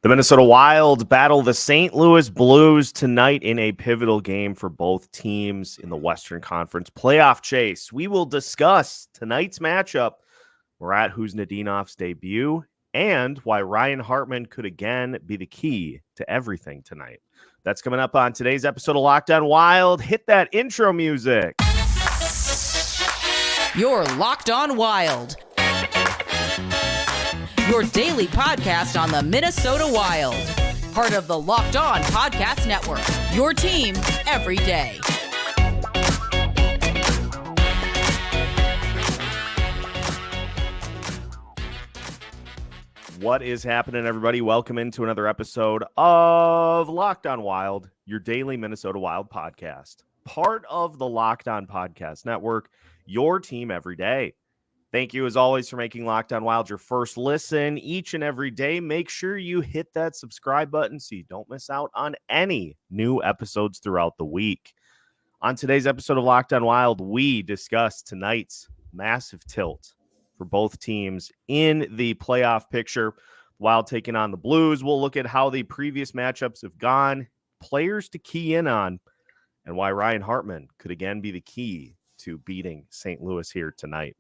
The Minnesota Wild battle the St. Louis Blues tonight in a pivotal game for both teams in the Western Conference playoff chase. We will discuss tonight's matchup, Marat Khusnutdinov's debut, and why Ryan Hartman could again be the key to everything tonight. That's coming up on today's episode of Locked On Wild. Hit that intro music. You're Locked On Wild, your daily podcast on the Minnesota Wild. Part of the Locked On Podcast Network, your team every day. What is happening, everybody? Welcome into another episode of Locked On Wild, your daily Minnesota Wild podcast. Part of the Locked On Podcast Network, your team every day. Thank you, as always, for making Locked On Wild your first listen each and every day. Make sure you hit that subscribe button so you don't miss out on any new episodes throughout the week. On today's episode of Locked On Wild, we discuss tonight's massive tilt for both teams in the playoff picture. Wild taking on the Blues. We'll look at how the previous matchups have gone, players to key in on, and why Ryan Hartman could again be the key to beating St. Louis here tonight.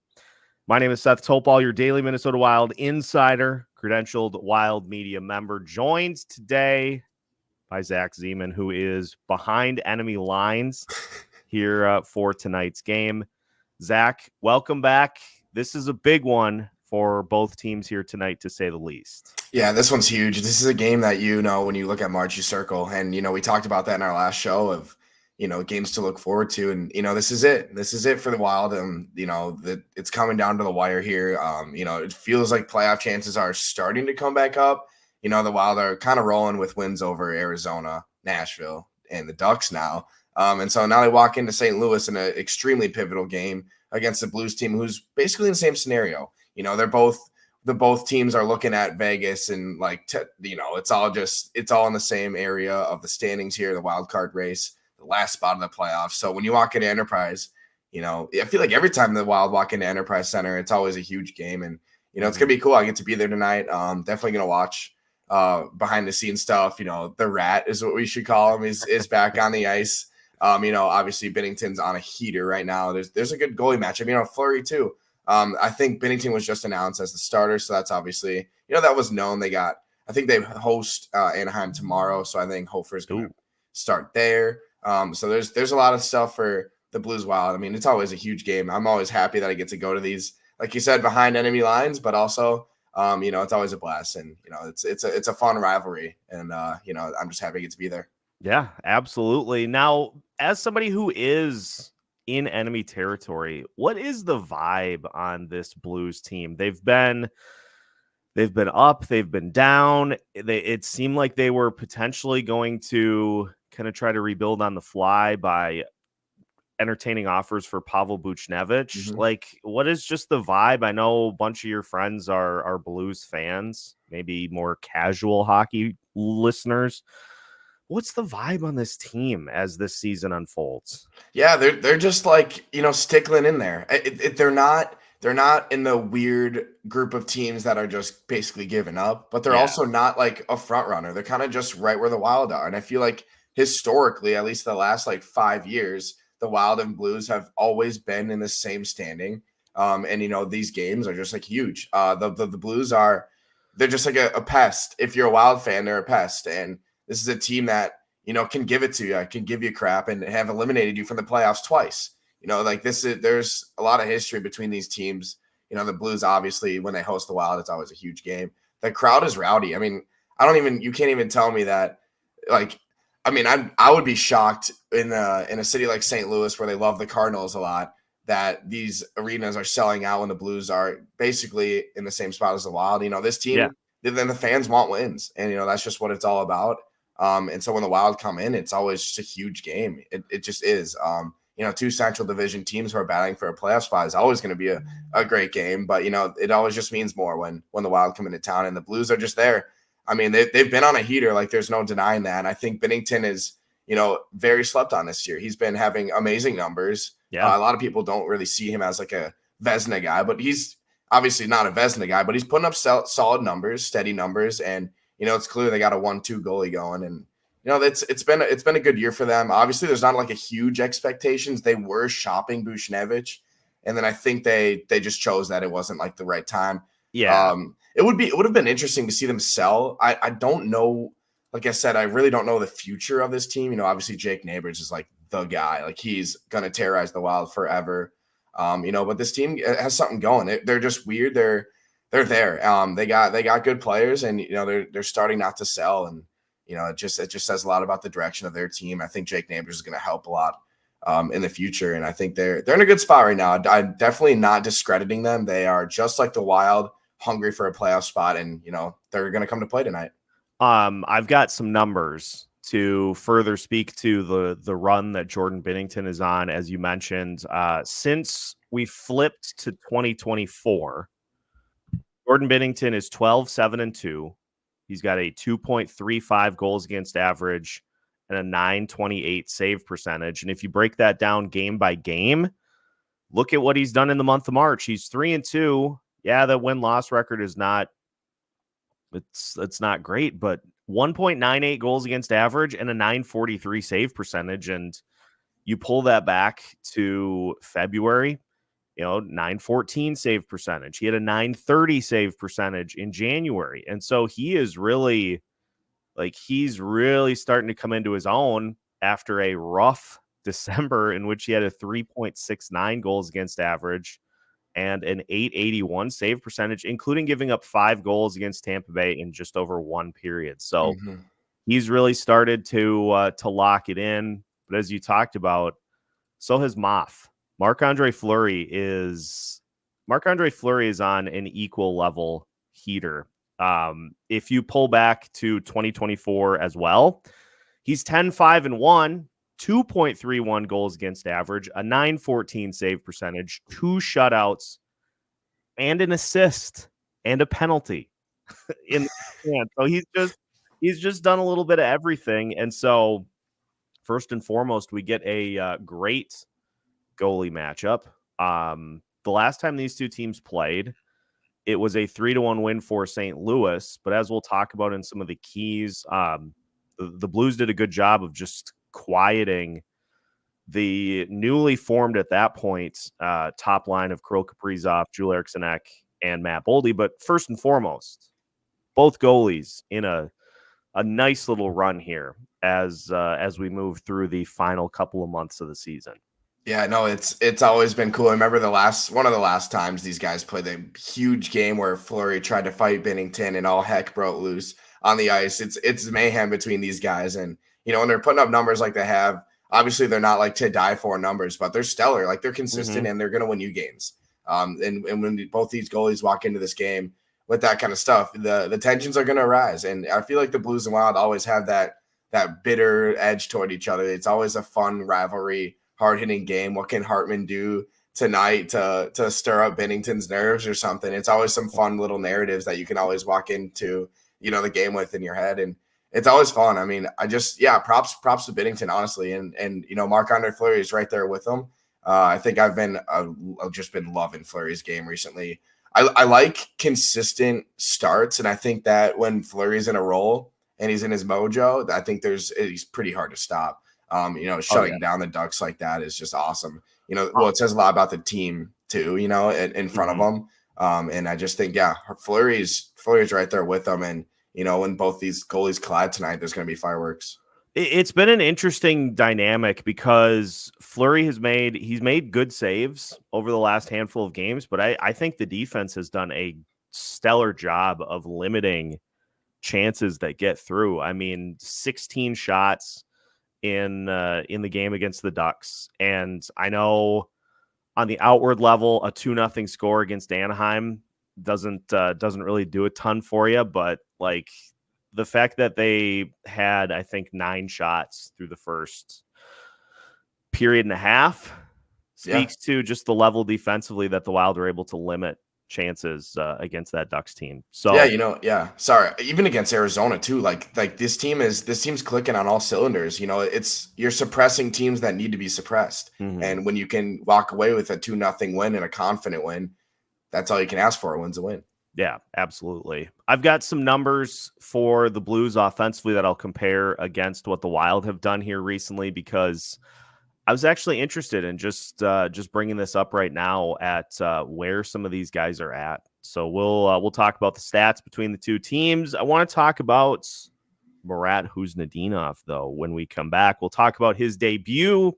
My name is Seth Topal, your daily Minnesota Wild insider, credentialed Wild media member, joined today by Zach Zeman, who is behind enemy lines here for tonight's game. Zach, welcome back. This is a big one for both teams here tonight, to say the least. Yeah, this one's huge. This is a game that, when you look at March, you circle. And, we talked about that in our last show of, games to look forward to. And, this is it. This is it for the Wild. It's coming down to the wire here. It feels like playoff chances are starting to come back up. The Wild are kind of rolling with wins over Arizona, Nashville, and the Ducks now. And so now they walk into St. Louis in an extremely pivotal game against the Blues team, who's basically in the same scenario. Both teams are looking at Vegas and it's all in the same area of the standings here, the wild card race, the last spot of the playoffs. So when you walk into Enterprise, I feel like every time the Wild walk into Enterprise Center, it's always a huge game. And, it's going to be cool. I get to be there tonight. Definitely going to watch behind the scenes stuff. The Rat is what we should call him, is back on the ice. Obviously Binnington's on a heater right now. There's a good goalie matchup. Fleury too. I think Binnington was just announced as the starter, so that's obviously, that was known. I think they host Anaheim tomorrow, so I think Hofer's going to start there. So there's a lot of stuff for the Blues Wild. It's always a huge game. I'm always happy that I get to go to these, like you said, behind enemy lines, but also, it's always a blast, and it's a fun rivalry, and I'm just happy to get to be there. Yeah, absolutely. Now, as somebody who is in enemy territory, what is the vibe on this Blues team? They've been up, they've been down. It seemed like they were potentially going to kind of try to rebuild on the fly by entertaining offers for Pavel Buchnevich. Mm-hmm. What is just the vibe? I know a bunch of your friends are Blues fans, maybe more casual hockey listeners. What's the vibe on this team as this season unfolds? Yeah, they're just stickling in there. They're not in the weird group of teams that are just basically giving up, but they're also not like a front runner. They're kind of just right where the Wild are. And I feel like historically, at least the last 5 years, the Wild and Blues have always been in the same standing. And these games are just huge. The Blues they're just like a pest. If you're a Wild fan, they're a pest. And this is a team that, can give it to you, can give you crap, and have eliminated you from the playoffs twice. There's a lot of history between these teams. The Blues, obviously, when they host the Wild, it's always a huge game. The crowd is rowdy. You can't even tell me that, I would be shocked in a city like St. Louis, where they love the Cardinals a lot, that these arenas are selling out when the Blues are basically in the same spot as the Wild. This team, then the fans want wins, and that's just what it's all about. And so when the Wild come in, it's always just a huge game. It just is. Two Central Division teams who are battling for a playoff spot is always going to be a great game. But, it always just means more when the Wild come into town, and the Blues are just there. They've been on a heater. There's no denying that. And I think Binnington is, very slept on this year. He's been having amazing numbers. Yeah. A lot of people don't really see him as a Vezina guy, but he's obviously not a Vezina guy, but he's putting up solid numbers, steady numbers. And, it's clear they got a 1-2 goalie going, and it's been a good year for them. Obviously, there's not like a huge expectations. They were shopping Buchnevich, and then I think they just chose that it wasn't like the right time. Yeah. It would have been interesting to see them sell. I don't know. Like I said, I really don't know the future of this team. Obviously Jake Neighbors is like the guy. Like he's gonna terrorize the Wild forever. But this team has something going. They're just weird. They're there. They got good players, and they're starting not to sell, and it just says a lot about the direction of their team. I think Jake Neighbors is going to help a lot in the future, and I think they're in a good spot right now. I'm definitely not discrediting them. They are just like the Wild, hungry for a playoff spot, and they're going to come to play tonight. I've got some numbers to further speak to the run that Jordan Binnington is on. As you mentioned, since we flipped to 2024, Jordan Binnington is 12-7-2. He's got a 2.35 goals against average and a 928 save percentage. And if you break that down game by game, look at what he's done in the month of March. He's 3-2. Yeah, that win-loss record is not it's not great, but 1.98 goals against average and a 943 save percentage. And you pull that back to February, 914 save percentage. He had a 930 save percentage in January. And so he's really starting to come into his own after a rough December in which he had a 3.69 goals against average and an 881 save percentage, including giving up 5 goals against Tampa Bay in just over one period. So he's really started to lock it in. But as you talked about, so has Moff. Marc-Andre Fleury is on an equal level heater. If you pull back to 2024 as well, he's 10-5-1, 2.31 goals against average, a 914 save percentage, 2 shutouts, and an assist and a penalty in the hand. So he's just done a little bit of everything. And so first and foremost, we get a great goalie matchup. The last time these two teams played, it was a 3-1 win for St. Louis. But as we'll talk about in some of the keys, the Blues did a good job of just quieting the newly formed at that point top line of Kirill Kaprizov, Joel Eriksson Ek, and Matt Boldy. But first and foremost, both goalies in a nice little run here as we move through the final couple of months of the season. Yeah, no, it's always been cool. I remember one of the last times these guys played a huge game where Fleury tried to fight Binnington and all heck broke loose on the ice. It's mayhem between these guys, and when they're putting up numbers like they have, obviously they're not like to die for numbers, but they're stellar. Like they're consistent and they're going to win you games. And when both these goalies walk into this game with that kind of stuff, the tensions are going to rise. And I feel like the Blues and Wild always have that bitter edge toward each other. It's always a fun rivalry, hard-hitting game. What can Hartman do tonight to stir up Binnington's nerves or something? It's always some fun little narratives that you can always walk into, the game with in your head. And it's always fun. I mean, props to Binnington, honestly. And Marc-Andre Fleury is right there with him. I think I've just been loving Fleury's game recently. I like consistent starts, and I think that when Fleury's in a role and he's in his mojo, I think he's pretty hard to stop. Shutting down the Ducks like that is just awesome. It says a lot about the team too, in front of them. And I just think, Fleury's right there with them. And, when both these goalies collide tonight, there's going to be fireworks. It's been an interesting dynamic because Fleury he's made good saves over the last handful of games, but I think the defense has done a stellar job of limiting chances that get through. I mean, 16 shots in the game against the Ducks. And I know on the outward level, a 2-0 score against Anaheim doesn't really do a ton for you, but like the fact that they had, I think, 9 shots through the first period and a half speaks to just the level defensively that the Wild are able to limit chances against that Ducks team. So sorry, even against Arizona too, like this team's clicking on all cylinders. You're suppressing teams that need to be suppressed. And when you can walk away with a 2-0 win and a confident win, that's all you can ask for. A win's a win. Yeah, absolutely. I've got some numbers for the Blues offensively that I'll compare against what the Wild have done here recently, because I was actually interested in just bringing this up right now at where some of these guys are at. So we'll talk about the stats between the two teams. I want to talk about Marat Khusnutdinov, though. When we come back, we'll talk about his debut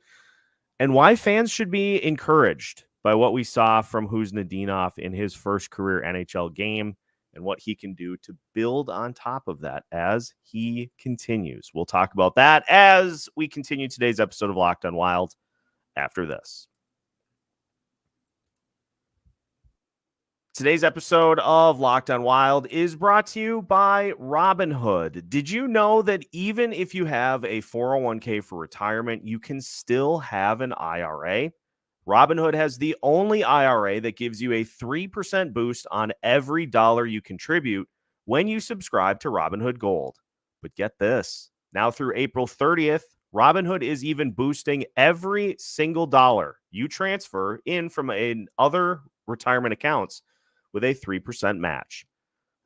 and why fans should be encouraged by what we saw from Khusnutdinov in his first career NHL game and what he can do to build on top of that as he continues. We'll talk about that as we continue today's episode of Locked on Wild after this. Today's episode of Locked on Wild is brought to you by Robinhood. Did you know that even if you have a 401k for retirement, you can still have an IRA? Robinhood has the only IRA that gives you a 3% boost on every dollar you contribute when you subscribe to Robinhood Gold. But get this, now through April 30th, Robinhood is even boosting every single dollar you transfer in from other retirement accounts with a 3% match.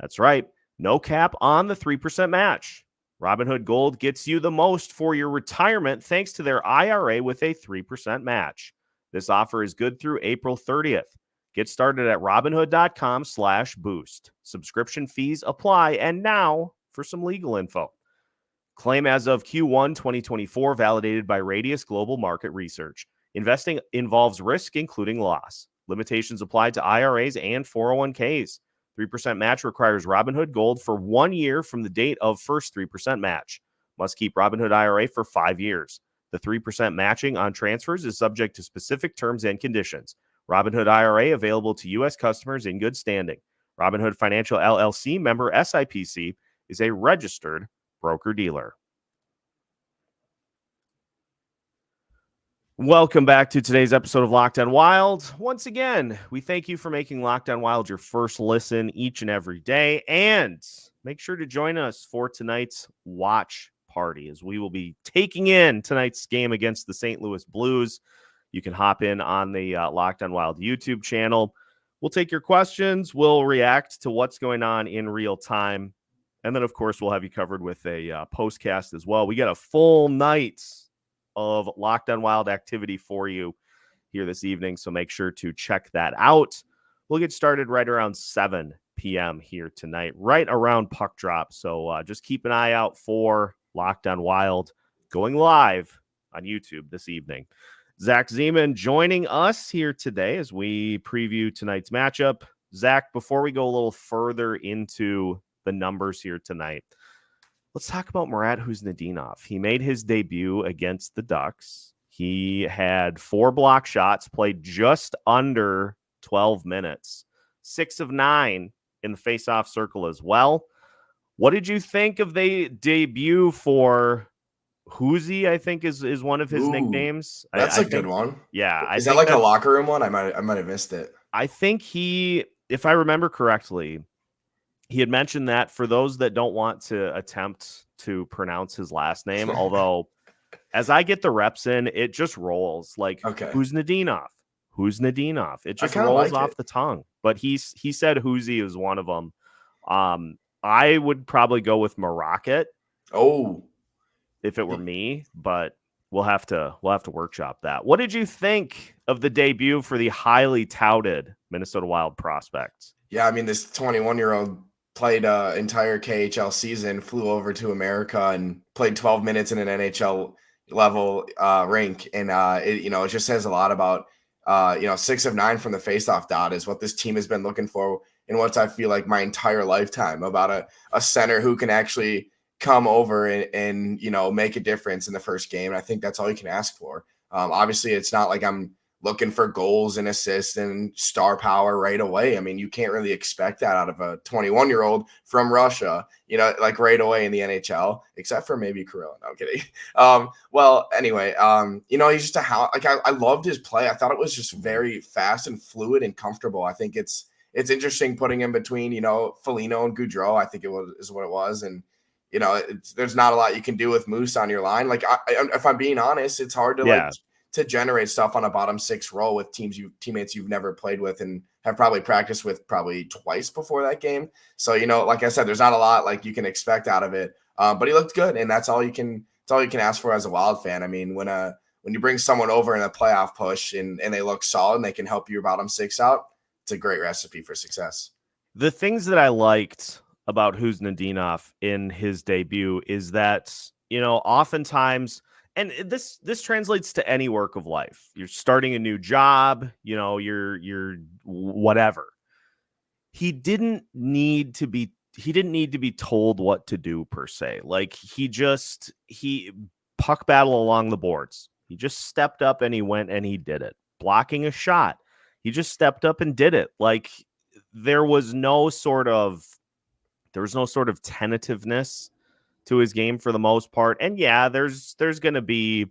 That's right, no cap on the 3% match. Robinhood Gold gets you the most for your retirement thanks to their IRA with a 3% match. This offer is good through April 30th. Get started at Robinhood.com/boost. Subscription fees apply. And now for some legal info. Claim as of Q1 2024, validated by Radius Global Market Research. Investing involves risk, including loss. Limitations apply to IRAs and 401ks. 3% match requires Robinhood Gold for 1 year from the date of first 3% match. Must keep Robinhood IRA for 5 years. The 3% matching on transfers is subject to specific terms and conditions. Robinhood IRA available to U.S. customers in good standing. Robinhood Financial LLC member SIPC is a registered broker-dealer. Welcome back to today's episode of Locked on Wild. Once again, we thank you for making Locked on Wild your first listen each and every day. And make sure to join us for tonight's watch party as we will be taking in tonight's game against the St. Louis Blues. You can hop in on the Locked on Wild YouTube channel. We'll take your questions. We'll react to what's going on in real time. And then, of course, we'll have you covered with a postcast as well. We got a full night of Locked on Wild activity for you here this evening, so make sure to check that out. We'll get started right around 7 p.m. here tonight, right around puck drop. So just keep an eye out for Locked on Wild going live on YouTube this evening. Zach Zeman joining us here today as we preview tonight's matchup. Zach, before we go a little further into the numbers here tonight, let's talk about Marat Khusnutdinov. He made his debut against the Ducks. He had 4 block shots, played just under 12 minutes, 6 of 9 in the faceoff circle as well. What did you think of the debut for Huzi? I think is one of his nicknames. That's a good one. Yeah. Is that like a locker room one? I might have missed it. I think if I remember correctly, he had mentioned that for those that don't want to attempt to pronounce his last name, although as I get the reps in, it just rolls like Khusnutdinov. It just rolls off the tongue. But he said Huzi is one of them. I would probably go with Marat. Oh, if it were me, but we'll have to workshop that. What did you think of the debut for the highly touted Minnesota Wild prospects? Yeah, I mean, this 21-year-old played an entire KHL season, flew over to America and played 12 minutes in an NHL level rink. And, it just says a lot about, 6 of 9 from the faceoff dot is what this team has been looking for and what I feel like my entire lifetime about a center who can actually come over and make a difference in the first game. And I think that's all you can ask for. Obviously, it's not like I'm looking for goals and assists and star power right away. I mean, you can't really expect that out of a 21-year-old from Russia, like right away in the NHL, except for maybe Kirill. No, I'm kidding. Well, anyway, he's just I loved his play. I thought it was just very fast and fluid and comfortable. I think it's interesting putting him between, Foligno and Gaudreau. I think is what it was. And, there's not a lot you can do with Moose on your line. Like, if I'm being honest, it's hard to to generate stuff on a bottom 6 row with teammates you've never played with in have probably practiced with probably twice before that game. So, like I said, there's not a lot like you can expect out of it. But he looked good, and that's all you can ask for as a Wild fan. I mean, when you bring someone over in a playoff push and they look solid and they can help your bottom six out, it's a great recipe for success. The things that I liked about Khusnutdinov in his debut is that, oftentimes, and this translates to any work of life. You're starting a new job, you're whatever. He didn't need to be told what to do per se. Like he puck battle along the boards. He just stepped up and he went and he did it. Blocking a shot. He just stepped up and did it. Like there was no sort of tentativeness to his game for the most part. And yeah, there's going to be,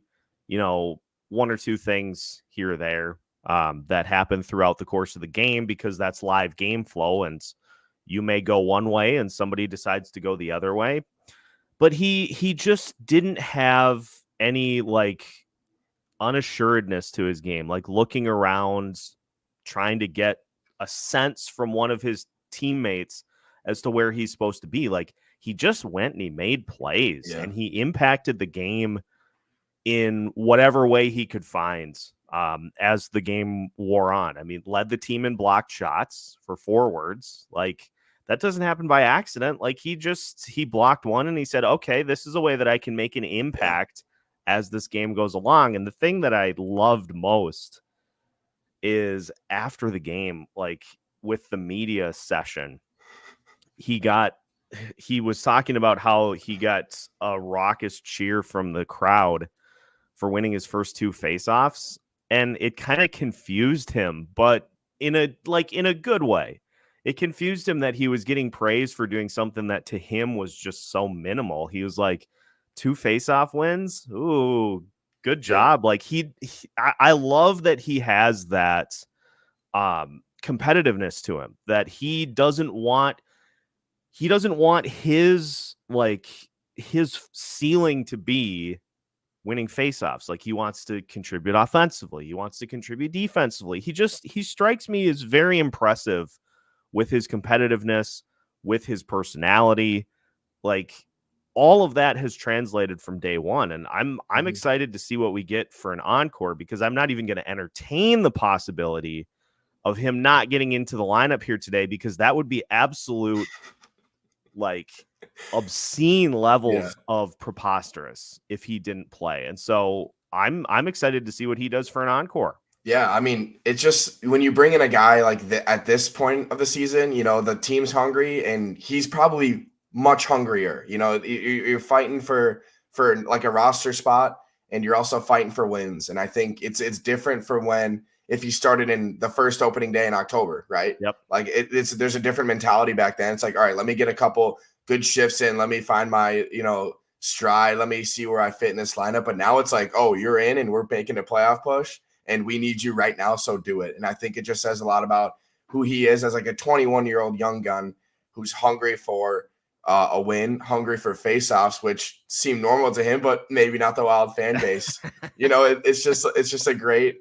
one or two things here or there that happen throughout the course of the game because that's live game flow. And you may go one way and somebody decides to go the other way. But he just didn't have any like unassuredness to his game, like looking around, trying to get a sense from one of his teammates as to where he's supposed to be. Like he just went and he made plays and he impacted the game in whatever way he could find as the game wore on. I mean, led the team in blocked shots for forwards. Like that doesn't happen by accident. Like he blocked one and he said, okay, this is a way that I can make an impact as this game goes along. And the thing that I loved most is after the game, like with the media session, he was talking about how he got a raucous cheer from the crowd for winning his first two faceoffs. And it kind of confused him, but in a good way. It confused him that he was getting praise for doing something that to him was just so minimal. He was like, 2 faceoff wins. Ooh, good job. Like I love that he has that competitiveness to him, that he doesn't want his ceiling to be winning faceoffs. Like he wants to contribute offensively. He wants to contribute defensively. He strikes me as very impressive with his competitiveness, with his personality. Like all of that has translated from day one. And I'm excited to see what we get for an encore, because I'm not even going to entertain the possibility of him not getting into the lineup here today, because that would be absolute like obscene levels of preposterous if he didn't play. And so I'm excited to see what he does for an encore. Yeah, I mean, it's just when you bring in a guy like at this point of the season, the team's hungry and he's probably much hungrier. You're fighting for like a roster spot, and you're also fighting for wins. And I think it's different from if you started in the first opening day in October, right? Yep. Like there's a different mentality back then. It's like, all right, let me get a couple good shifts in. Let me find my, stride. Let me see where I fit in this lineup. But now it's like, oh, you're in and we're making a playoff push and we need you right now. So do it. And I think it just says a lot about who he is as like a 21-year-old young gun who's hungry for a win, hungry for faceoffs, which seem normal to him, but maybe not the Wild fan base. It's just a great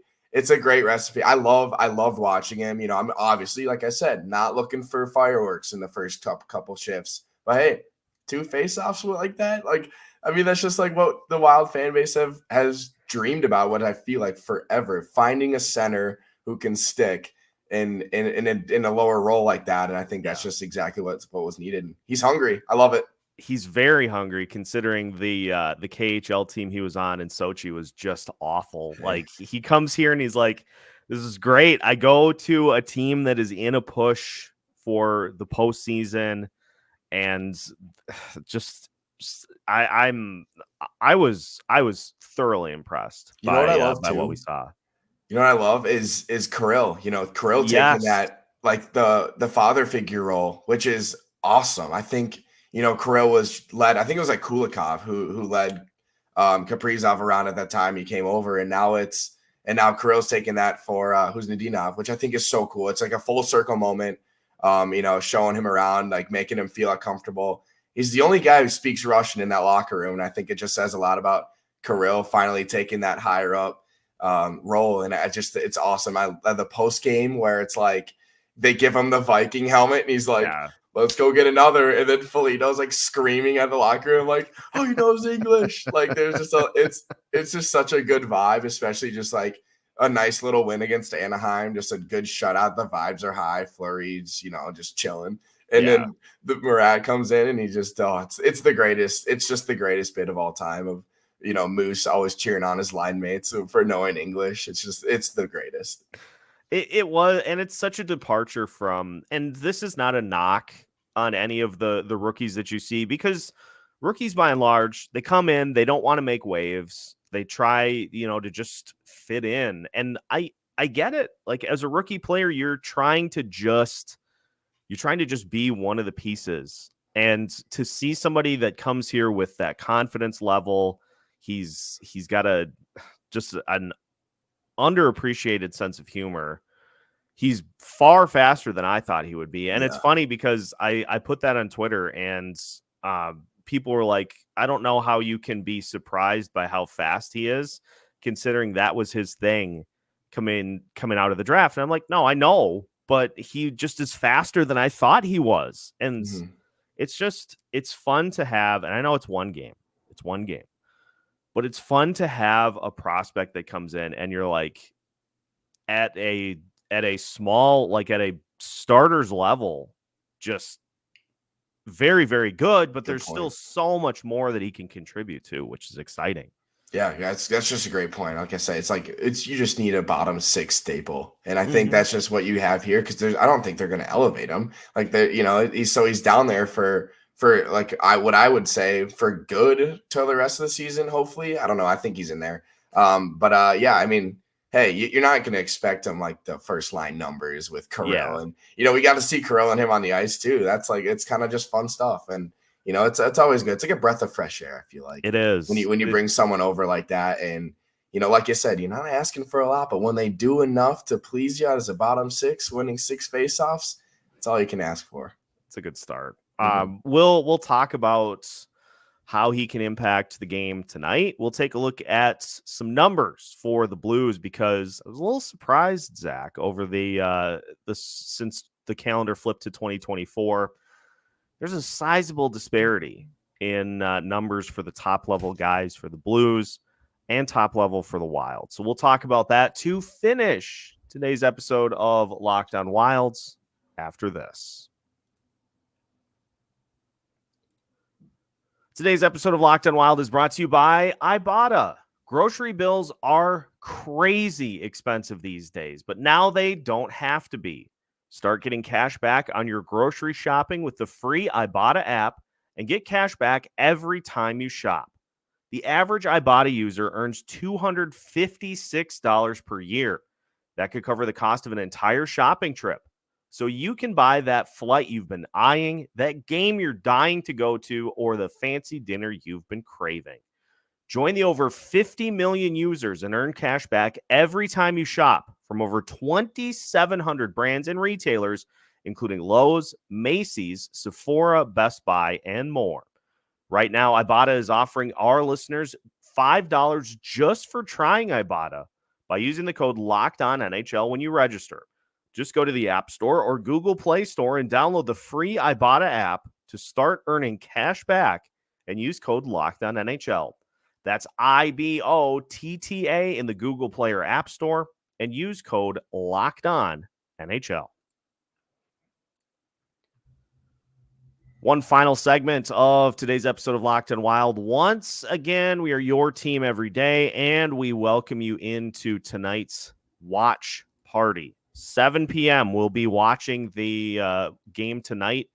recipe. I loved watching him. I'm obviously, like I said, not looking for fireworks in the first couple shifts, but hey, 2 faceoffs like that. Like, I mean, that's just like what the Wild fan base has dreamed about, what I feel like forever, finding a center who can stick in a lower role like that. And I think that's just exactly what was needed. He's hungry. I love it. He's very hungry, considering the KHL team he was on in Sochi was just awful. Like he comes here and he's like, this is great. I go to a team that is in a push for the postseason, and just I was thoroughly impressed by what we saw. You know what I love is Kirill. Kirill taking that like the father figure role, which is awesome. I think Kirill was led. I think it was like Kulikov who led Kaprizov around at that time. He came over, and now Kirill's taking that for Khusnutdinov, which I think is so cool. It's like a full circle moment. Showing him around, like making him feel comfortable. He's the only guy who speaks Russian in that locker room, and I think it just says a lot about Kirill finally taking that higher up role. And it's awesome. I love the post game where it's like they give him the Viking helmet, and he's like, Yeah. let's go get another. And then Foligno's like screaming at the locker room, like, oh, he knows English. Like, there's just it's just such a good vibe, especially just like a nice little win against Anaheim, just a good shutout. The vibes are high. Fleury's, just chilling. And then the Marat comes in, and he just, it's the greatest. It's just the greatest bit of all time of, Moose always cheering on his line mates for knowing English. It's the greatest. It was, and it's such a departure from, and this is not a knock on any of the rookies that you see, because rookies by and large, they come in, they don't want to make waves. They try, to just fit in. And I get it. Like, as a rookie player, you're trying to just be one of the pieces. And to see somebody that comes here with that confidence level, he's got just an underappreciated sense of humor. He's far faster than I thought he would be. And it's funny because I put that on Twitter, and people were like, I don't know how you can be surprised by how fast he is, considering that was his thing coming out of the draft. And I'm like, no, I know, but he just is faster than I thought he was. And it's fun to have. And I know it's one game, but it's fun to have a prospect that comes in and you're like, at a small, like at a starter's level, just very, very good, but there's still so much more that he can contribute to, which is exciting. Yeah, that's just a great point. Like I say, you just need a bottom 6 staple, and I think that's just what you have here, because I don't think they're going to elevate him. Like he's down there for like what I would say for good till the rest of the season. Hopefully, I don't know. I think he's in there. Yeah, I mean, hey, you're not going to expect him like the first line numbers with Kirill, and we got to see Kirill and him on the ice too. That's like, it's kind of just fun stuff, and it's always good. It's like a breath of fresh air. I feel like it is when you bring someone over like that, and like you said, you're not asking for a lot, but when they do enough to please you as a bottom 6, winning 6 faceoffs, that's all you can ask for. It's a good start. We'll talk about how he can impact the game tonight. We'll take a look at some numbers for the Blues, because I was a little surprised, Zach, over since the calendar flipped to 2024. There's a sizable disparity in numbers for the top level guys for the Blues and top level for the Wild. So we'll talk about that to finish today's episode of Locked on Wilds after this. Today's episode of Locked on Wild is brought to you by Ibotta. Grocery bills are crazy expensive these days, but now they don't have to be. Start getting cash back on your grocery shopping with the free Ibotta app and get cash back every time you shop. The average Ibotta user earns $256 per year. That could cover the cost of an entire shopping trip. So you can buy that flight you've been eyeing, that game you're dying to go to, or the fancy dinner you've been craving. Join the over 50 million users and earn cash back every time you shop from over 2,700 brands and retailers, including Lowe's, Macy's, Sephora, Best Buy, and more. Right now, Ibotta is offering our listeners $5 just for trying Ibotta by using the code LOCKEDONNHL when you register. Just go to the App Store or Google Play Store and download the free Ibotta app to start earning cash back and use code LOCKEDONNHL. That's IBOTTA in the Google Play or App Store and use code LOCKEDONNHL. One final segment of today's episode of Locked on Wild. Once again, we are your team every day, and we welcome you into tonight's watch party. 7 p.m. We'll be watching the game tonight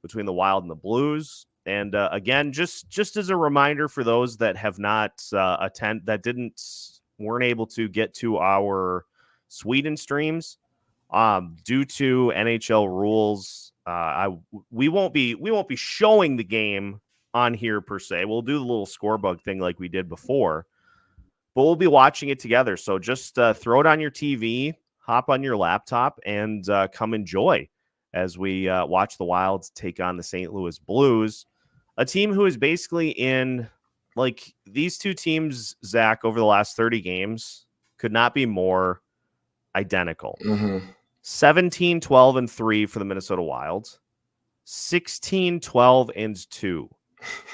between the Wild and the Blues. And again, just as a reminder for those that have not weren't able to get to our Sweden streams due to NHL rules. We won't be showing the game on here per se. We'll do the little scorebug thing like we did before, but we'll be watching it together. So just throw it on your TV. Hop on your laptop and come enjoy as we watch the Wilds take on the St. Louis Blues, a team who is basically in, like, these two teams, Zach, over the last 30 games could not be more identical. 17-12-3 for the Minnesota Wild, 16-12-2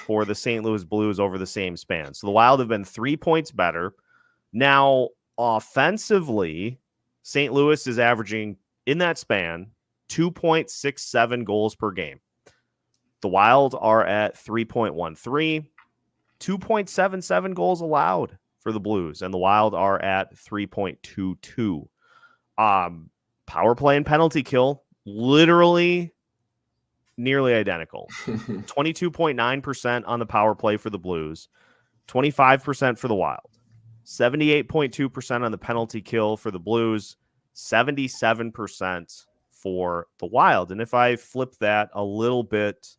for the St. Louis Blues over the same span. So the Wild have been 3 points better. Now, offensively, St. Louis is averaging in that span 2.67 goals per game. The Wild are at 3.13, 2.77 goals allowed for the Blues, and the Wild are at 3.22. Power play and penalty kill, literally nearly identical. 22.9% on the power play for the Blues, 25% for the Wild. 78.2% on the penalty kill for the Blues, 77% for the Wild. And if I flip that a little bit,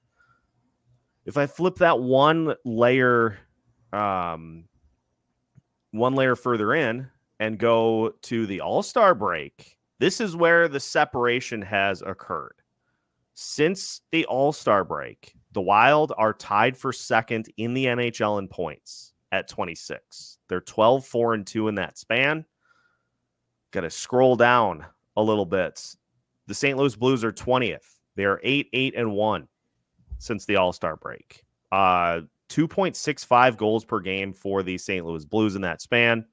if I flip that one layer further in and go to the All-Star break, this is where the separation has occurred. Since the All-Star break, the Wild are tied for second in the NHL in points at 26. They're 12-4-2 in that span. Got to scroll down a little bit. The St. Louis Blues are 20th. They are 8-8-1 since the All-Star break. 2.65 goals per game for the St. Louis Blues in that span.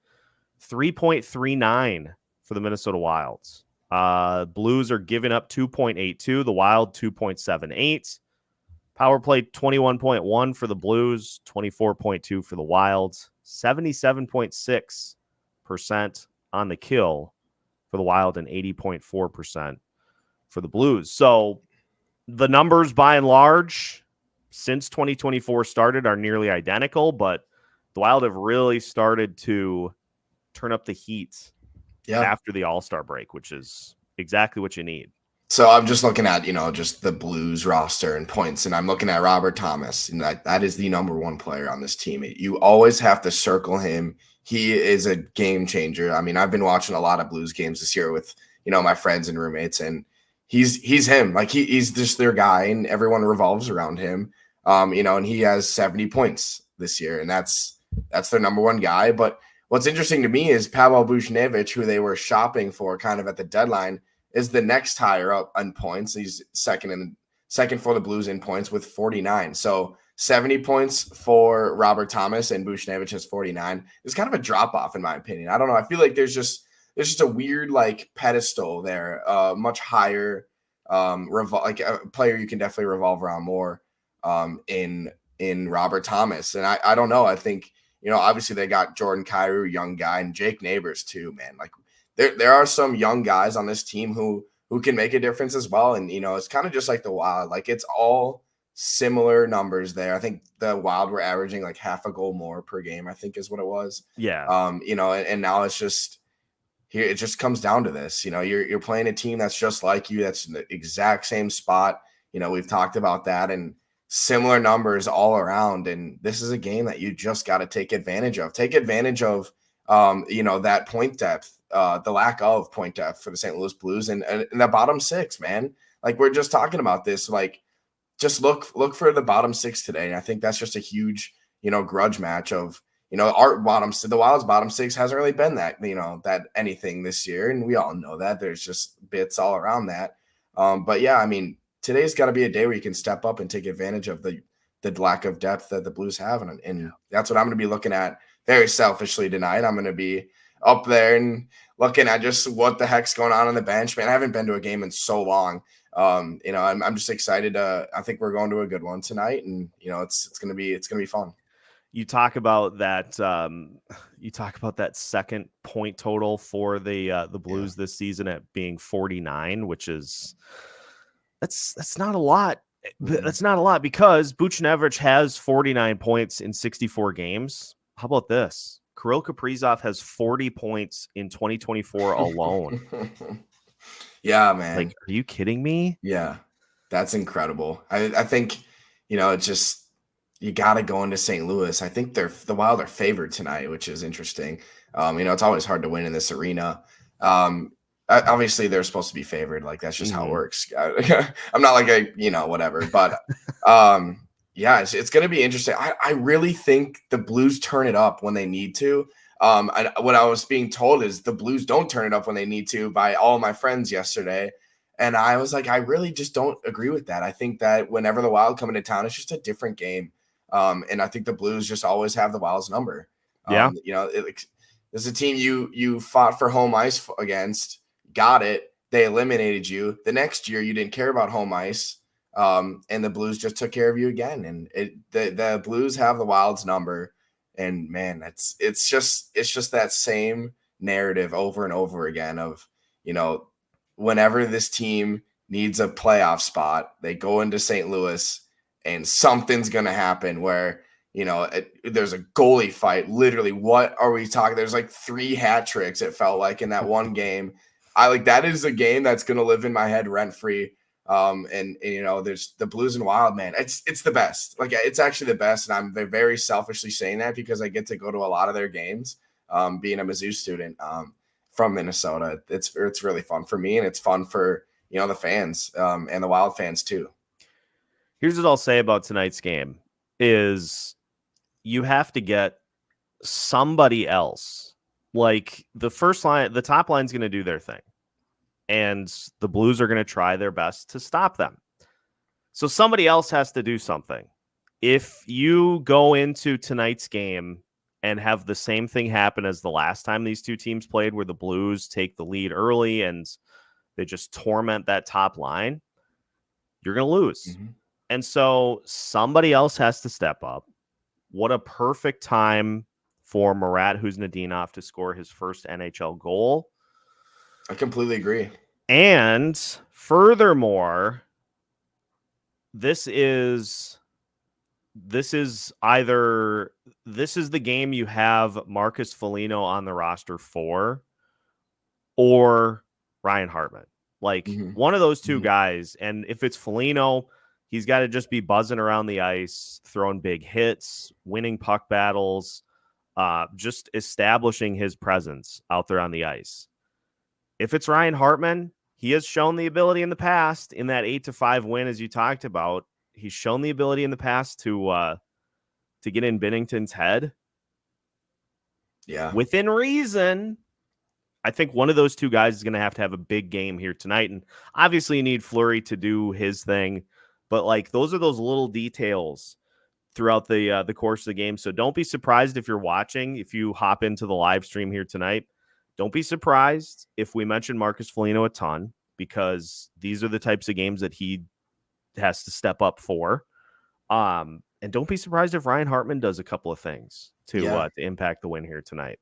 3.39 for the Minnesota Wilds. Blues are giving up 2.82. The Wild 2.78. Power play 21.1 for the Blues, 24.2 for the Wilds, 77.6% on the kill for the Wild, and 80.4% for the Blues. So the numbers, by and large, since 2024 started, are nearly identical, but the Wild have really started to turn up the heat after the All-Star break, which is exactly what you need. So I'm just looking at, just the Blues roster and points, and I'm looking at Robert Thomas, and that is the number one player on this team. You always have to circle him. He is a game changer. I mean, I've been watching a lot of Blues games this year with, my friends and roommates, and he's him. Like he's just their guy, and everyone revolves around him. And he has 70 points this year, and that's their number one guy. But what's interesting to me is Pavel Buchnevich, who they were shopping for kind of at the deadline, is the next higher up on points. He's second for the Blues in points with 49. So 70 points for Robert Thomas, and Buchnevich has 49. It's kind of a drop off in my opinion. I don't know. I feel like there's just a weird pedestal there, much higher, like a player you can definitely revolve around more in Robert Thomas. And I don't know. I think, obviously they got Jordan Kyrou, young guy, and Jake Neighbors too, man. Like there are some young guys on this team who can make a difference as well. And, it's kind of just like the Wild. Like it's all similar numbers there. I think the Wild were averaging like half a goal more per game, I think is what it was. Yeah. And now it's just here. It just comes down to this, you're playing a team that's just like you. That's in the exact same spot. We've talked about that and similar numbers all around. And this is a game that you just got to take advantage of. Take advantage of, that point depth. The lack of point depth for the St. Louis Blues and the bottom six, man. Like we're just talking about this, like just look for the bottom six today. And I think that's just a huge, grudge match of, the Wild's bottom six hasn't really been that, that anything this year. And we all know that there's just bits all around that. But yeah, I mean, today's got to be a day where you can step up and take advantage of the lack of depth that the Blues have. And that's what I'm going to be looking at very selfishly tonight. I'm going to be up there and looking at just what the heck's going on the bench, man. I haven't been to a game in so long. I'm just excited. I think we're going to a good one tonight, and it's going to be fun. You talk about that. You talk about that second point total for the Blues this season at being 49, which is that's not a lot. That's not a lot because Buchnevich has 49 points in 64 games. How about this? Kirill Kaprizov has 40 points in 2024 alone. Yeah, man. Like, are you kidding me? Yeah, that's incredible. I think, it's just, you got to go into St. Louis. I think the Wild are favored tonight, which is interesting. It's always hard to win in this arena. Obviously they're supposed to be favored. Like that's just how it works. I'm not like whatever, but yeah, it's going to be interesting. I really think the Blues turn it up when they need to. And what I was being told is the Blues don't turn it up when they need to by all my friends yesterday. And I was like, I really just don't agree with that. I think that whenever the Wild come into town, it's just a different game. And I think the Blues just always have the Wild's number. Yeah. There's a team you fought for home ice against, got it. They eliminated you. The next year, you didn't care about home ice. And the Blues just took care of you again. And the Blues have the Wild's number. And man, it's just that same narrative over and over again of, whenever this team needs a playoff spot, they go into St. Louis and something's going to happen where, there's a goalie fight. Literally, what are we talking? There's like 3 hat tricks, it felt like, in that one game. That is a game that's going to live in my head rent free. There's the Blues and Wild, man. It's the best. Like, it's actually the best. And I'm very selfishly saying that because I get to go to a lot of their games, being a Mizzou student, from Minnesota. It's really fun for me, and it's fun for, the fans, and the Wild fans too. Here's what I'll say about tonight's game is you have to get somebody else. Like, the top line's going to do their thing, and the Blues are going to try their best to stop them. So somebody else has to do something. If you go into tonight's game and have the same thing happen as the last time these two teams played, where the Blues take the lead early and they just torment that top line, you're going to lose. Mm-hmm. And so somebody else has to step up. What a perfect time for Marat Khusnutdinov to score his first NHL goal. I completely agree. And furthermore, this is the game you have Marcus Foligno on the roster for, or Ryan Hartman. Like, one of those two guys. And if it's Foligno, he's got to just be buzzing around the ice, throwing big hits, winning puck battles, just establishing his presence out there on the ice. If it's Ryan Hartman, he has shown the ability in the past in that 8-5 win, as you talked about. He's shown the ability in the past to get in Binnington's head. Yeah. Within reason. I think one of those two guys is going to have a big game here tonight. And obviously you need Fleury to do his thing, but like, those are those little details throughout the course of the game. So don't be surprised if you're watching, if you hop into the live stream here tonight, don't be surprised if we mention Marcus Foligno a ton, because these are the types of games that he has to step up for. And don't be surprised if Ryan Hartman does a couple of things to impact the win here tonight.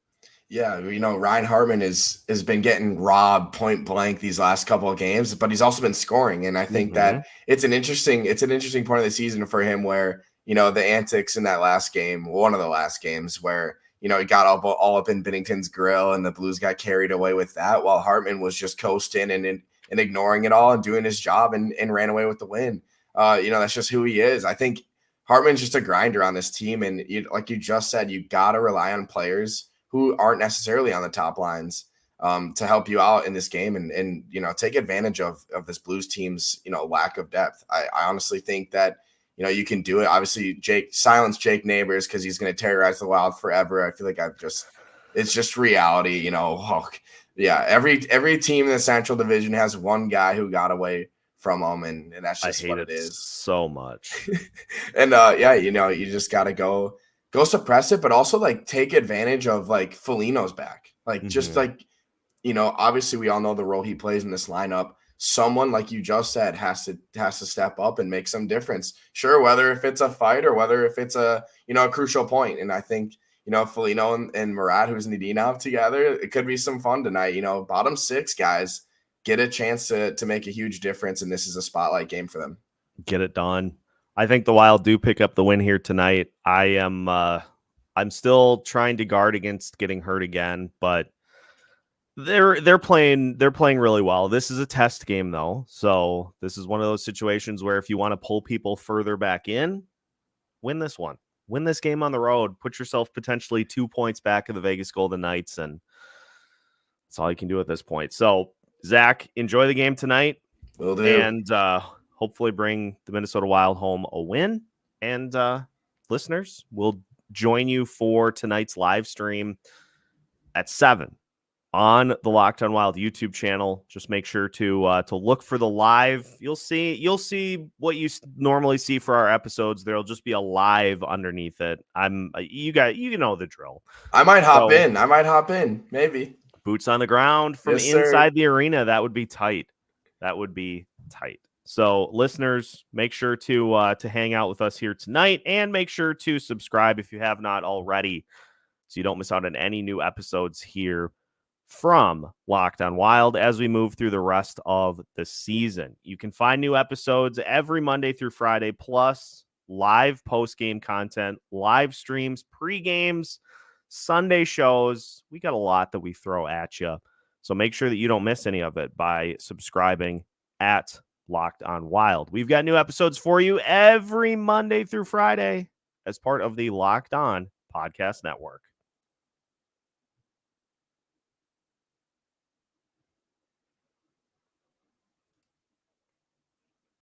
Yeah, Ryan Hartman has been getting robbed point blank these last couple of games, but he's also been scoring. And I think that it's an interesting point of the season for him where, the antics in that last game, one of the last games where, he got all up in Binnington's grill and the Blues got carried away with that, while Hartman was just coasting and ignoring it all and doing his job and ran away with the win. That's just who he is. I think Hartman's just a grinder on this team. And like you just said, you got to rely on players who aren't necessarily on the top lines to help you out in this game and take advantage of this Blues team's, lack of depth. I honestly think that, you can do it. Obviously, silence Jake Neighbors because he's going to terrorize the Wild forever. I feel like it's just reality, every team in the Central Division has one guy who got away from them, and that's just what it is. So much. And you just got to go suppress it, but also like take advantage of like Foligno's back. Like, just like, obviously we all know the role he plays in this lineup. Someone, like you just said, has to step up and make some difference. Sure, whether if it's a fight or whether if it's a crucial point. And I think, Foligno and Marat Khusnutdinov together, it could be some fun tonight. Bottom 6 guys get a chance to make a huge difference, and this is a spotlight game for them. Get it done. I think the Wild do pick up the win here tonight. I'm still trying to guard against getting hurt again, but they're playing really well. This is a test game though. So this is one of those situations where if you want to pull people further back in, win this one. Win this game on the road. Put yourself potentially 2 points back of the Vegas Golden Knights, and that's all you can do at this point. So, Zach, enjoy the game tonight. Will do. And hopefully bring the Minnesota Wild home a win. And listeners, we'll join you for tonight's live stream at 7 on the Locked On Wild YouTube channel. Just make sure to look for the live. You'll see what you normally see for our episodes. There'll just be a live underneath it. You know the drill. I might hop in. Maybe boots on the ground from inside the arena. That would be tight. So listeners, make sure to hang out with us here tonight, and make sure to subscribe if you have not already, so you don't miss out on any new episodes here from Locked On Wild as we move through the rest of the season. You can find new episodes every Monday through Friday, plus live post-game content, live streams, pre-games, Sunday shows. We got a lot that we throw at you. So make sure that you don't miss any of it by subscribing at Locked On Wild. We've got new episodes for you every Monday through Friday as part of the Locked On Podcast Network.